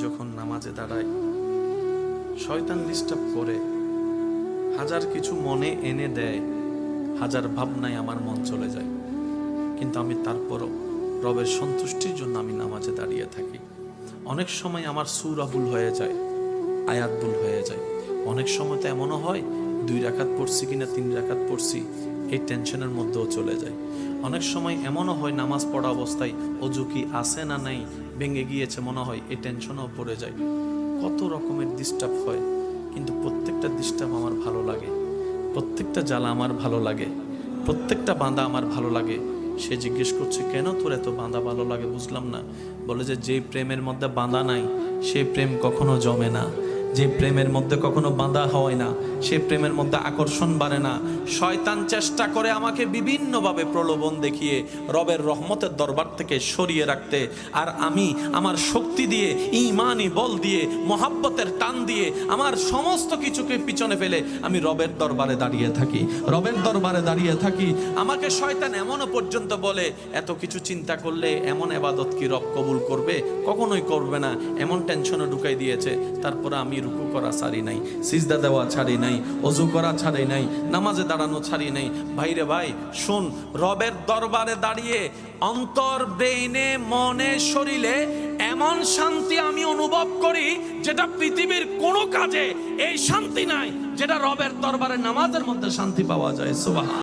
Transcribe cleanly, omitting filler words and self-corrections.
যখন নামাজে দাঁড়াই, শয়তান ডিস্টার্ব করে, হাজার কিছু মনে এনে দেয়, হাজার ভাবনায় আমার মন চলে যায়, কিন্তু আমি তারপরও রবের সন্তুষ্টির জন্য আমি নামাজে দাঁড়িয়ে থাকি। অনেক সময় আমার সূরা ভুল হয়ে যায়, আয়াত ভুল হয়ে যায়। অনেক সময় তো এমনও হয় 2 রাকাত পড়ছি কিনা 3 রাকাত পড়ছি, এই টেনশনের মধ্যেও চলে যায়। অনেক সময় এমনও হয় নামাজ পড়া অবস্থায় অজু কি আছে না নাই, ভেঙে গিয়েছে মনে হয়, এই টেনশনও পড়ে যায়। কত রকমের ডিস্টার্ব হয়, কিন্তু প্রত্যেকটা ডিস্টার্ব আমার ভালো লাগে, প্রত্যেকটা জ্বালা আমার ভালো লাগে, প্রত্যেকটা বাঁধা আমার ভালো লাগে। সে জিজ্ঞেস করছে, কেন তোর এত বাঁধা ভালো লাগে? বুঝলাম না। বলে যে প্রেমের মধ্যে বাঁধা নাই সেই প্রেম কখনো জমে না, যে প্রেমের মধ্যে কখনো বাঁধা হয় না সে প্রেমের মধ্যে আকর্ষণ বাড়ে না। শয়তান চেষ্টা করে আমাকে বিভিন্নভাবে প্রলোভন দেখিয়ে রবের রহমতের দরবার থেকে সরিয়ে রাখতে, আর আমি আমার শক্তি দিয়ে, ঈমানি বল দিয়ে, মহাব্বতের টান দিয়ে আমার সমস্ত কিছুকে পিছনে ফেলে আমি রবের দরবারে দাঁড়িয়ে থাকি, রবের দরবারে দাঁড়িয়ে থাকি। আমাকে শয়তান এমনও পর্যন্ত বলে, এত কিছু চিন্তা করলে এমন ইবাদত কি রব কবুল করবে? কখনোই করবে না, এমন টেনশনে ঢুকাই দিয়েছে। তারপরে আমি রুকু করা ছাড়ি নাই, সিজদা দেওয়া ছাড়ি নাই, অজু করা ছাড়ি নাই, নামাজে দাঁড়ানো ছাড়ি নাই। ভাইরে ভাই শুন, রবের দরবারে দাঁড়িয়ে অন্তর, ব্রেইনে, মনে, শরীরে এমন শান্তি আমি অনুভব করি যেটা পৃথিবীর কোনো কাজে এই শান্তি নাই, যেটা রবের দরবারে নামাজের মধ্যে শান্তি পাওয়া যায়। সুবহান।